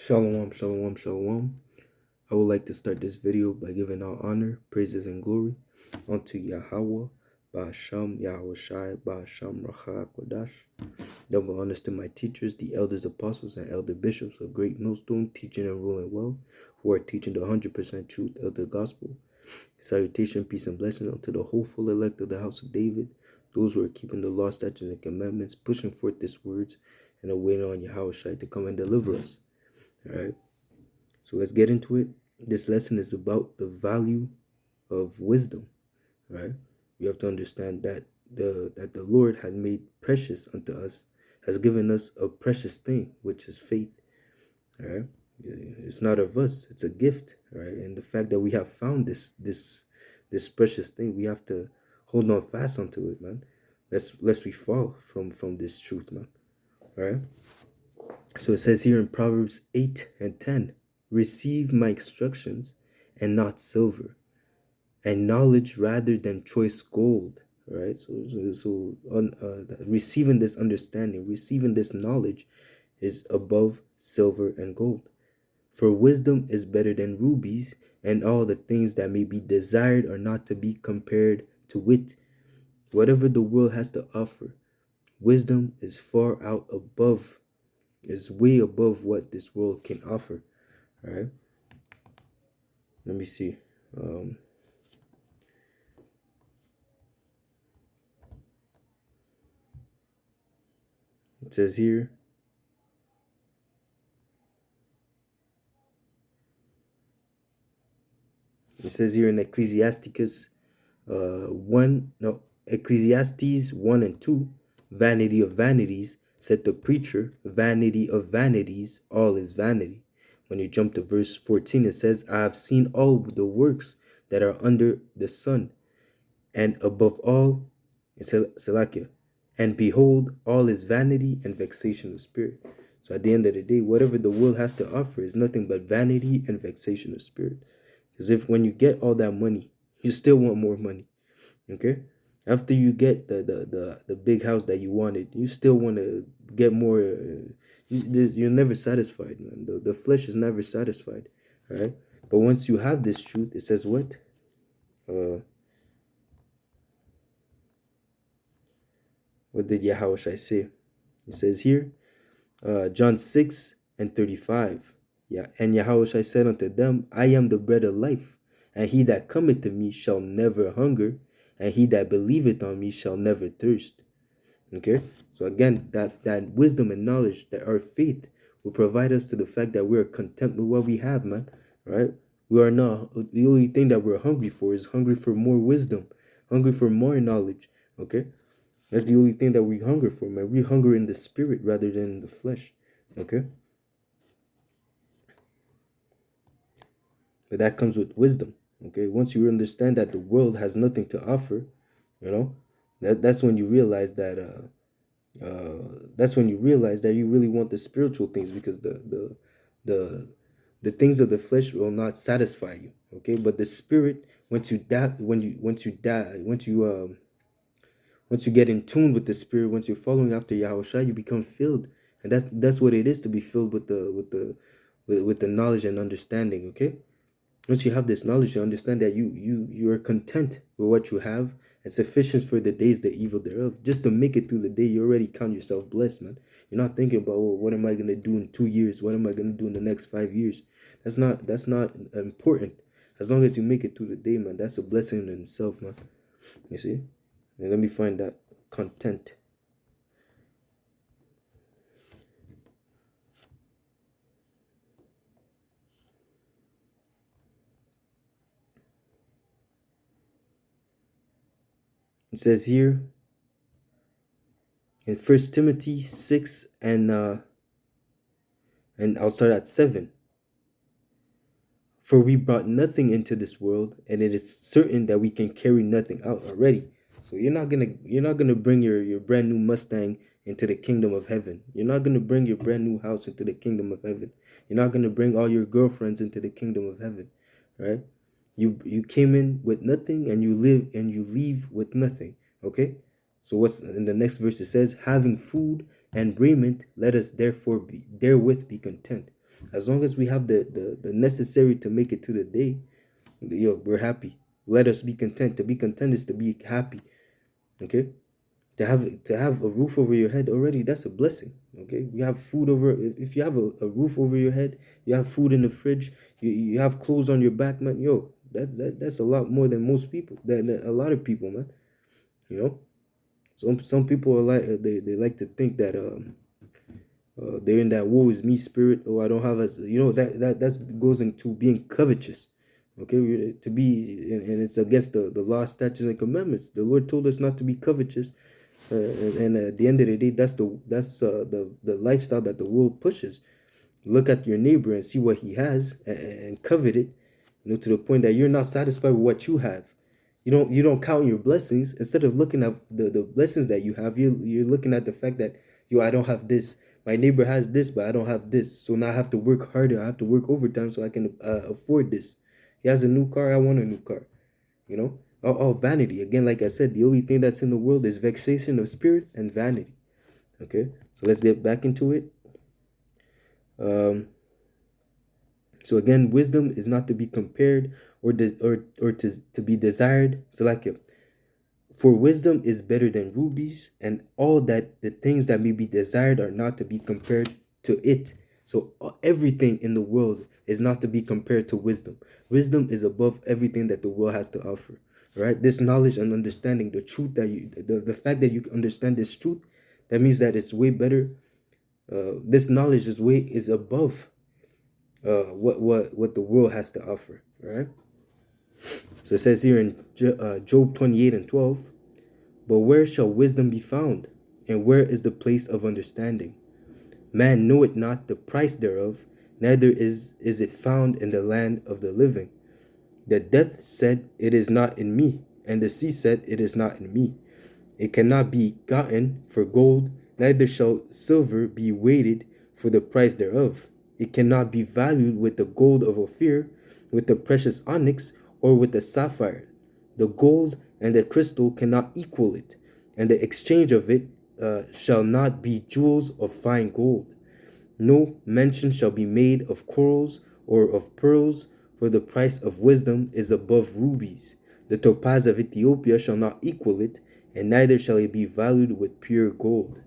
Shalom, shalom, shalom. I would like to start this video by giving all honor, praises, and glory unto Yahweh, Ba'asham, Yahweh Shai, Ba'asham, Racha, Kodash. Double honors to my teachers, the elders, apostles, and elder bishops of Great Millstone, teaching and ruling well, who are teaching the 100% truth of the gospel. Salutation, peace, and blessing unto the hopeful elect of the house of David, those who are keeping the law, statutes, and commandments, pushing forth these words, and are waiting on Yahweh Shai to come and deliver us. All right. So let's get into it. This lesson is about the value of wisdom, right? We have to understand that the Lord had made precious unto us, has given us a precious thing, which is faith, all right? It's not of us, it's a gift, right? And the fact that we have found this precious thing, we have to hold on fast unto it, man. Lest we fall from this truth, man. All right. So it says here in Proverbs 8:10, receive my instructions and not silver, and knowledge rather than choice gold. Right? Receiving this understanding, receiving this knowledge is above silver and gold. For wisdom is better than rubies, and all the things that may be desired are not to be compared to wit. Whatever the world has to offer, wisdom is far out above, is way above what this world can offer. All right. Let me see. It says here. It says here in Ecclesiastes 1 and 2, vanity of vanities, said the preacher, vanity of vanities, all is vanity. When you jump to verse 14, it says, I have seen all the works that are under the sun, and above all, Salakia, and behold, all is vanity and vexation of spirit. So at the end of the day, whatever the world has to offer is nothing but vanity and vexation of spirit. Because if when you get all that money, you still want more money. Okay? After you get the big house that you wanted, you still want to get more. You're never satisfied, man. The flesh is never satisfied. All right? But once you have this truth, it says what? What did Yahweh say? It says here, John 6:35. Yeah, and Yahweh said unto them, I am the bread of life, and he that cometh to me shall never hunger, and he that believeth on me shall never thirst. Okay, so again, that wisdom and knowledge, that our faith will provide us to the fact that we are content with what we have, man. Right? We are not, the only thing that we're hungry for is hungry for more wisdom, hungry for more knowledge. Okay, that's the only thing that we hunger for, man. We hunger in the spirit rather than in the flesh. Okay. But that comes with wisdom. Okay. Once you understand that the world has nothing to offer, you know, that's when you realize that you really want the spiritual things, because the things of the flesh will not satisfy you. Okay. But the spirit, once you get in tune with the spirit, once you're following after Yahushua, you become filled, and that's what it is to be filled with the knowledge and understanding. Okay, once you have this knowledge, you understand that you are content with what you have, and sufficient for the days, the evil thereof. Just to make it through the day, you already count yourself blessed, man. You're not thinking about, well, what am I gonna do in 2 years? What am I gonna do in the next 5 years? That's not important. As long as you make it through the day, man, that's a blessing in itself, man. You see? And let me find that content. It says here in 1 Timothy 6 and I'll start at 7. For we brought nothing into this world, and it is certain that we can carry nothing out already. So you're not gonna bring your brand new Mustang into the kingdom of heaven. You're not gonna bring your brand new house into the kingdom of heaven. You're not gonna bring all your girlfriends into the kingdom of heaven, right? You came in with nothing, and you leave with nothing. Okay. So what's in the next verse? It says, having food and raiment, let us therefore be therewith be content. As long as we have the necessary to make it to the day, we're happy. Let us be content. To be content is to be happy. Okay? To have a roof over your head already, that's a blessing. Okay? You have food over, if you have a roof over your head, you have food in the fridge, you have clothes on your back, man. That's a lot more than most people, than a lot of people, man. You know? Some people are like they like to think that they're in that woe is me spirit. Oh, I don't have as that goes into being covetous. Okay, to be, and it's against the law, statutes, and commandments. The Lord told us not to be covetous, and at the end of the day, that's the lifestyle that the world pushes. Look at your neighbor and see what he has, and covet it, to the point that you're not satisfied with what you have. You don't count your blessings. Instead of looking at the blessings that you have, you're looking at the fact that, I don't have this. My neighbor has this, but I don't have this. So now I have to work harder. I have to work overtime so I can afford this. He has a new car. I want a new car. All vanity. Again, like I said, the only thing that's in the world is vexation of spirit and vanity. Okay, so let's get back into it. So again, wisdom is not to be compared or to be desired. So like it. For wisdom is better than rubies, and all that the things that may be desired are not to be compared to it. So everything in the world is not to be compared to wisdom. Wisdom is above everything that the world has to offer. Right? This knowledge and understanding, the truth that the fact that you understand this truth, that means that it's way better. This knowledge is above what the world has to offer. Right? So it says here in Job 28:12. But where shall wisdom be found? And where is the place of understanding? Man knoweth not the price thereof, neither is it found in the land of the living. The death said, It is not in me, and the sea said, It is not in me. It cannot be gotten for gold, neither shall silver be weighted for the price thereof. It cannot be valued with the gold of Ophir, with the precious onyx, or with the sapphire. The gold and the crystal cannot equal it, and the exchange of it shall not be jewels of fine gold. No mention shall be made of corals or of pearls, for the price of wisdom is above rubies. The topaz of Ethiopia shall not equal it, and neither shall it be valued with pure gold.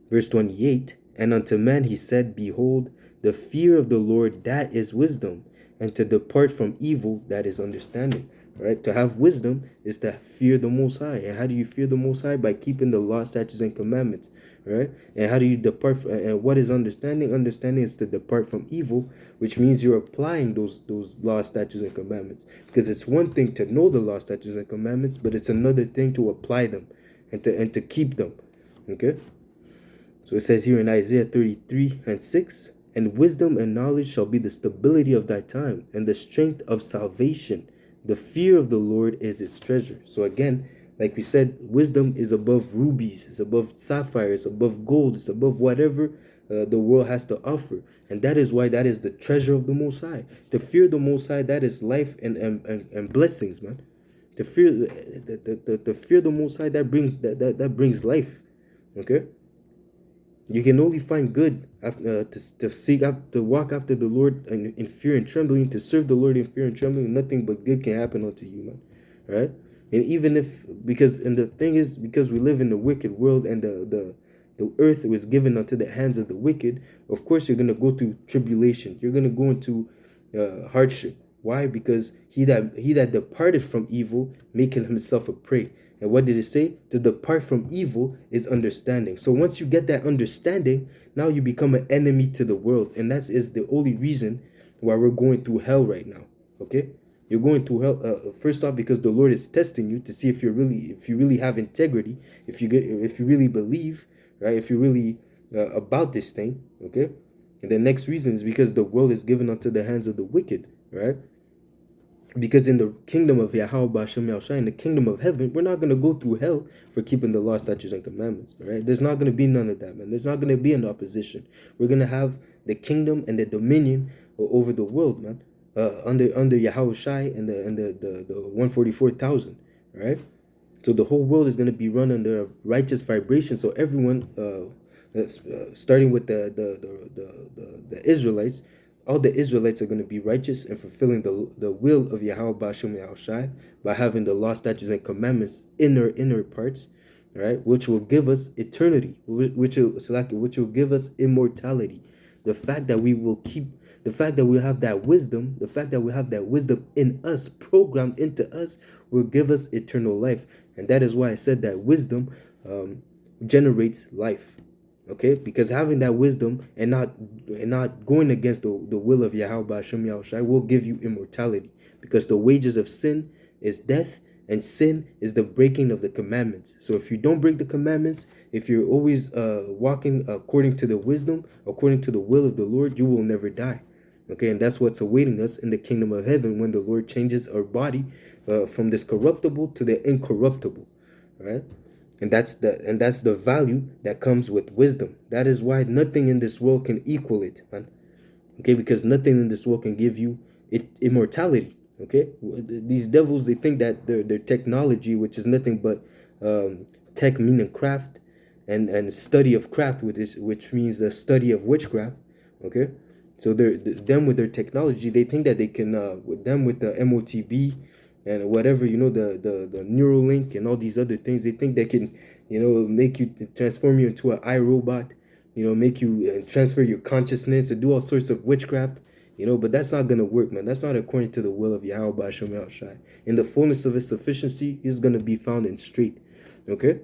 Verse 28, And unto men he said, Behold, the fear of the Lord, that is wisdom, and to depart from evil, that is understanding. Right? To have wisdom is to fear the Most High. And how do you fear the Most High? By keeping the law, statutes, and commandments. Right? And how do you depart and what is understanding? Understanding is to depart from evil, which means you're applying those law, statutes, and commandments. Because it's one thing to know the law, statutes, and commandments, but it's another thing to apply them and to keep them. Okay? So it says here in Isaiah 33:6, And wisdom and knowledge shall be the stability of thy time, and the strength of salvation. The fear of the Lord is its treasure. So again, like we said, wisdom is above rubies, it's above sapphires, above gold, it's above whatever the world has to offer. And that is why that is the treasure of the Most High. To fear the Most High, that is life and blessings, man. To fear the fear the Most High, that brings life. Okay? You can only find good after, to seek after, to walk after the Lord in fear and trembling, to serve the Lord in fear and trembling. Nothing but good can happen unto you, man. Right? And even if, and the thing is, because we live in the wicked world, and the earth was given unto the hands of the wicked, of course you're gonna go through tribulation. You're gonna go into hardship. Why? Because he that departed from evil, making himself a prey. And what did it say? To depart from evil is understanding. So once you get that understanding, now you become an enemy to the world. And that is the only reason why we're going through hell right now. Okay? You're going through hell, first off, because the Lord is testing you to see if you really have integrity, if you really believe, right? If you're really about this thing, okay? And the next reason is because the world is given unto the hands of the wicked, right? Because in the kingdom of Yahweh B'Shem Yahushua, in the kingdom of heaven, we're not going to go through hell for keeping the law, statutes, and commandments. All right? There's not going to be none of that, man. There's not going to be an opposition. We're going to have the kingdom and the dominion over the world, man. Under Yahushua and the 144,000, right? So the whole world is going to be run under righteous vibration. So everyone, starting with the Israelites, all the Israelites are going to be righteous and fulfilling the will of Yahweh Ba'ashem Yahushai by having the law, statutes, and commandments inner parts, right? Which will give us eternity, which will give us immortality. The fact that we will keep, the fact that we have that wisdom, the fact that we have that wisdom in us, programmed into us, will give us eternal life. And that is why I said that wisdom generates life. Okay, because having that wisdom and not going against the will of Yahweh Ba'ashem Yahushai will give you immortality. Because the wages of sin is death, and sin is the breaking of the commandments. So if you don't break the commandments, if you're always walking according to the wisdom, according to the will of the Lord, you will never die. Okay, and that's what's awaiting us in the kingdom of heaven when the Lord changes our body from this corruptible to the incorruptible. Right? And that's the value that comes with wisdom. That is why nothing in this world can equal it, man. Okay, because nothing in this world can give you immortality. Okay, these devils, they think that their technology, which is nothing but tech meaning craft, and study of craft, which means the study of witchcraft. Okay, so them with their technology, they think that they can with the MOTB and whatever, the Neuralink and all these other things, they think they can, make you, transform you into an iRobot, make you transfer your consciousness and do all sorts of witchcraft, but that's not going to work, man. That's not according to the will of Yahweh Ba'ashem Yahushai. In the fullness of his sufficiency, he's going to be found in straight. Okay?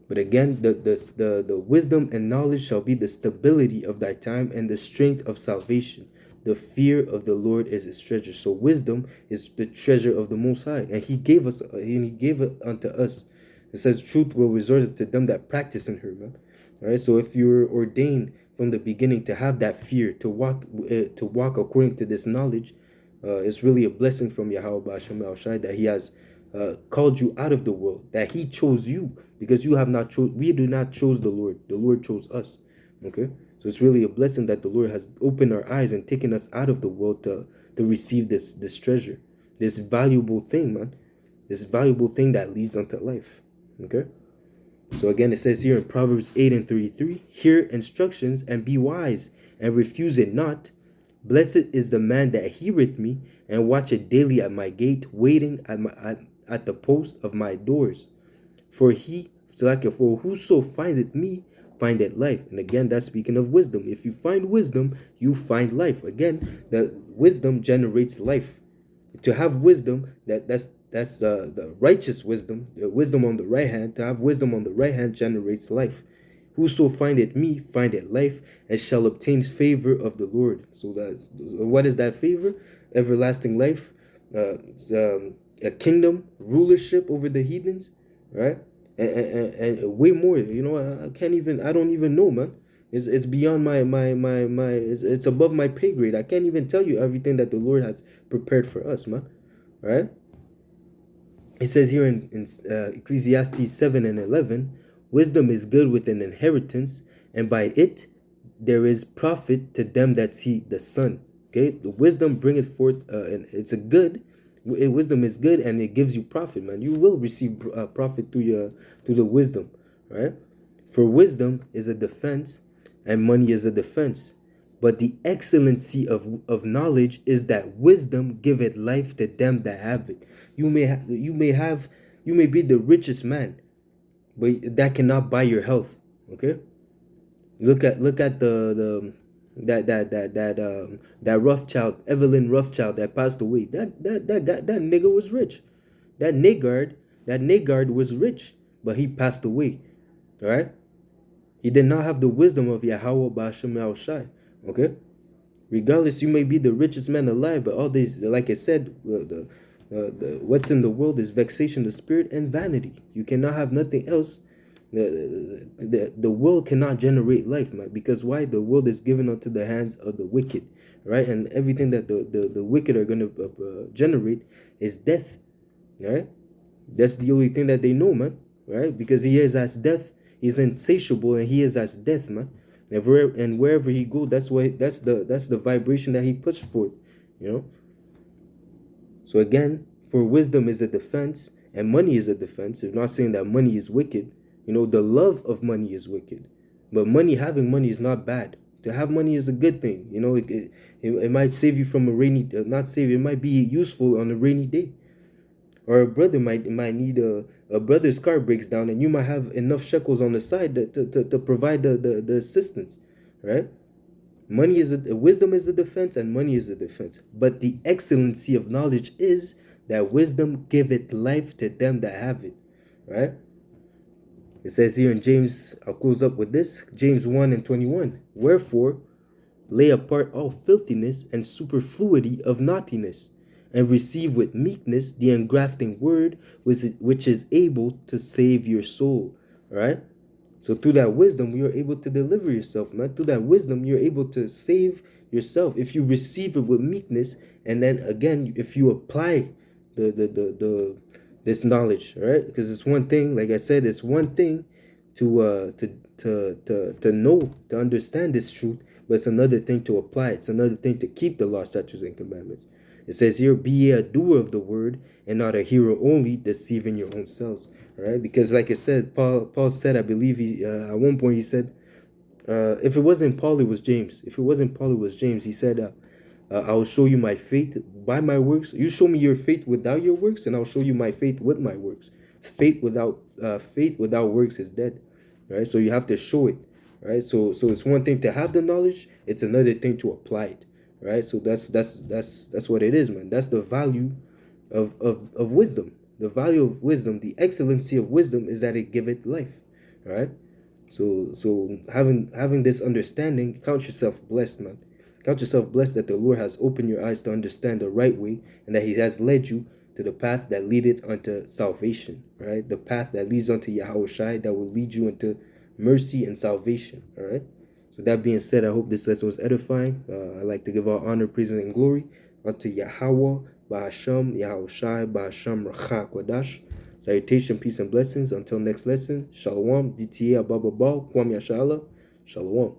But again, the wisdom and knowledge shall be the stability of thy time and the strength of salvation. The fear of the Lord is his treasure. So wisdom is the treasure of the Most High, and he gave it unto us. It says truth will resort to them that practice in her, man. All right. So if you're ordained from the beginning to have that fear, to walk according to this knowledge, it's really a blessing from Yahweh Ba'ashem Yahushai that he has called you out of the world, that he chose you, because you have not chose. We do not chose the Lord. The Lord chose us. Okay. So it's really a blessing that the Lord has opened our eyes and taken us out of the world to receive this treasure, this valuable thing, man. This valuable thing that leads unto life. Okay? So again, it says here in Proverbs 8:33, hear instructions and be wise, and refuse it not. Blessed is the man that heareth me, and watcheth daily at my gate, waiting at the post of my doors. For whoso findeth me findeth life. And again, that's speaking of wisdom. If you find wisdom, you find life. Again, the wisdom generates life. To have wisdom, that's the righteous wisdom, the wisdom on the right hand. To have wisdom on the right hand generates life. Whoso findeth me findeth life, and shall obtain favor of the Lord. So what is that favor? Everlasting life, a kingdom, rulership over the heathens, right? And way more. I don't even know, man. It's beyond my it's above my pay grade. I can't even tell you everything that the Lord has prepared for us, man. Right? It says here in Ecclesiastes 7:11, wisdom is good with an inheritance, and by it there is profit to them that see the sun. Okay, the wisdom bringeth forth, and it's a good. Wisdom is good, and it gives you profit, man. You will receive profit through the wisdom, right? For wisdom is a defense, and money is a defense. But the excellency of knowledge is that wisdom giveth life to them that have it. You may be the richest man, but that cannot buy your health. Okay, look at that Rothschild, Evelyn Rothschild, that passed away. That nigga was rich. That Nagard was rich, but he passed away. All right, he did not have the wisdom of Yahweh Ba'ashem Yahushai. Okay, regardless, you may be the richest man alive, but all these, like I said, what's in the world is vexation of spirit and vanity. You cannot have nothing else. The world cannot generate life, man, because why? The world is given unto the hands of the wicked, right? And everything that the wicked are going to generate is death, right? That's the only thing that they know, man, right? Because he is as death, he's insatiable, and he is as death, man. And wherever he go, that's the vibration that he puts forth, So again, for wisdom is a defense, and money is a defense. We're not saying that money is wicked. The love of money is wicked. But having money is not bad. To have money is a good thing. You know, it might save you from a rainy, not save you, it might be useful on a rainy day. Or a brother might need a brother's car breaks down, and you might have enough shekels on the side to provide the assistance, right? Money is a wisdom is the defense, and money is the defense. But the excellency of knowledge is that wisdom giveth life to them that have it, right? It says here in James, I'll close up with this, James 1 and 21. Wherefore, lay apart all filthiness and superfluity of naughtiness, and receive with meekness the engrafting word which is able to save your soul. All right? So through that wisdom, you're able to deliver yourself, man. Through that wisdom, you're able to save yourself if you receive it with meekness, and then again, if you apply the this knowledge, right? Because it's one thing, like I said, it's one thing to know, to understand this truth, but it's another thing to apply it. It's another thing to keep the law, statutes, and commandments. It says here, be ye a doer of the word and not a hearer only, deceiving your own selves. All right, because like I said, Paul said, I believe he at one point he said, if it wasn't Paul, it was James. If it wasn't Paul, it was James. He said, I will show you my faith by my works. You show me your faith without your works, and I'll show you my faith with my works. Faith without works is dead, right? So you have to show it, right? So it's one thing to have the knowledge; it's another thing to apply it, right? So that's what it is, man. That's the value of wisdom. The value of wisdom, the excellency of wisdom, is that it giveth life, right? So having this understanding, count yourself blessed, man. Count yourself blessed that the Lord has opened your eyes to understand the right way, and that He has led you to the path that leadeth unto salvation, right? The path that leads unto Yahweh Shai, that will lead you into mercy and salvation, all right? So that being said, I hope this lesson was edifying. I'd like to give all honor, praise, and glory unto Yahweh, Ba'asham, Yahweh Shai, Ba'asham, Racha, Kodash. Salutation, peace, and blessings. Until next lesson, Shalom, DTA, Ababa, Kwam Yashala, Shalom.